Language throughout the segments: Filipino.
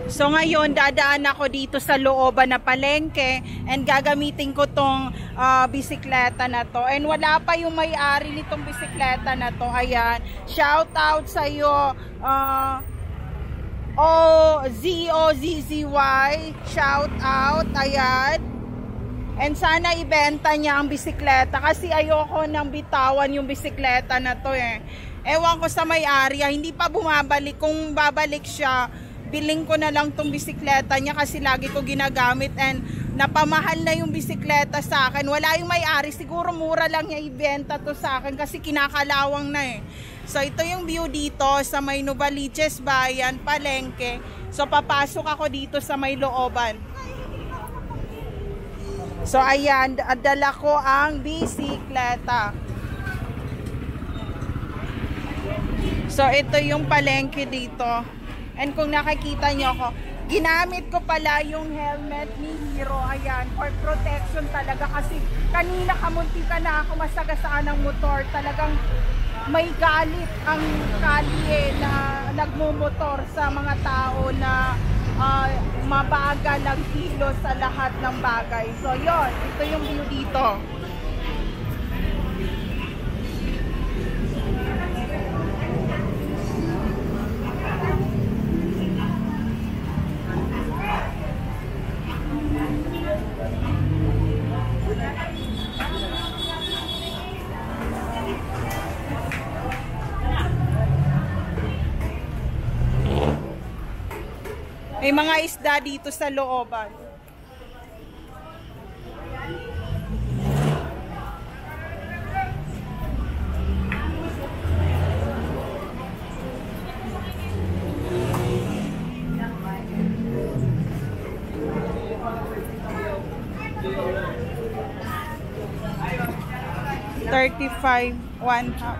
So ngayon, dadaan ako dito sa looban na palengke and gagamitin ko tong bisikleta na to. And wala pa yung may-ari nitong bisikleta na to. Ayan. Shout out sa iyo. ZOZZY. Shout out. Ayan. And sana ibenta niya ang bisikleta kasi ayoko nang bitawan yung bisikleta na to eh. Ewan ko sa may-ari, hindi pa bumabalik. Kung babalik siya, biling ko na lang tong bisikleta niya kasi lagi ko ginagamit and napamahal na yung bisikleta sa akin. Wala yung may-ari, siguro mura lang niya ibenta to sa akin kasi kinakalawang na eh. So ito yung view dito sa may Novaliches Bayan, palengke. So papasok ako dito sa may looban. So ayan, dala ko ang bisikleta. So ito yung palengke dito. And kung nakikita nyo ako, ginamit ko pala yung helmet ni Hero. Ayan, for protection talaga. Kasi kanina kamunti ka na ako masagasaan ng motor. Talagang may galit ang kalye na nagmumotor sa mga tao na mabagal ang kilos sa lahat ng bagay. So yon, ito yung view dito. May mga isda dito sa looban. $35 one half.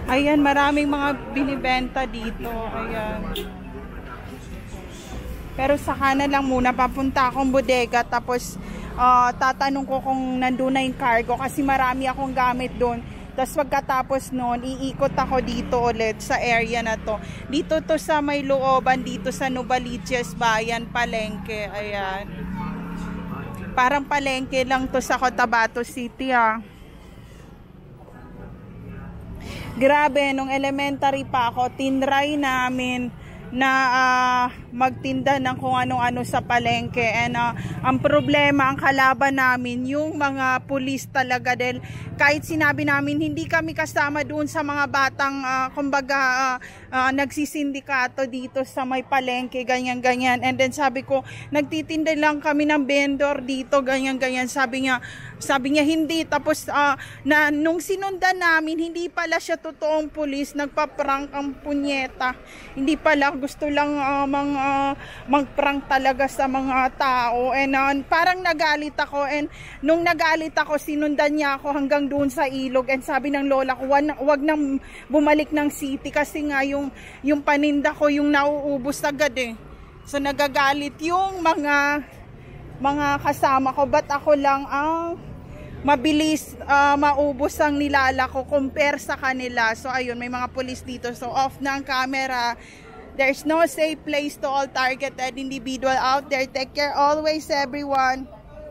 Ayan, maraming mga binibenta dito. Ayan. Pero sa kanan lang muna, papunta akong bodega. Tapos tatanong ko kung nandun na yung cargo kasi marami akong gamit doon. Tapos pagkatapos noon, iikot ako dito ulit sa area na to. Dito to sa may looban, dito sa Novaliches Bayan, palengke. Ayan. Parang palengke lang to sa Cotabato City ah. Grabe, nung elementary pa ako, tinry namin na magtinda ng kung ano-ano sa palengke. And ang problema, ang kalaban namin, yung mga pulis talaga. Dahil kahit sinabi namin, hindi kami kasama doon sa mga batang, kumbaga, nagsisindikato dito sa may palengke, ganyan-ganyan. And then sabi ko, nagtitinda lang kami ng vendor dito, ganyan-ganyan. Sabi niya hindi. Tapos nung sinundan namin, hindi pala siya totoong pulis, nagpa-prank ang punyeta. Hindi pala, gusto lang mag-prank talaga sa mga tao. And parang nagalit ako. And nung nagalit ako, sinundan niya ako hanggang doon sa ilog. And sabi ng lola ko, wag nang bumalik ng city kasi nga yung paninda ko yung nauubos agad eh. So nagagalit yung mga kasama ko. Ba't ako lang ang mabilis maubos ang nilala ko compare sa kanila. So ayun, may mga police dito. So off na ang camera. There's no safe place to all targeted individual out there. Take care always, everyone.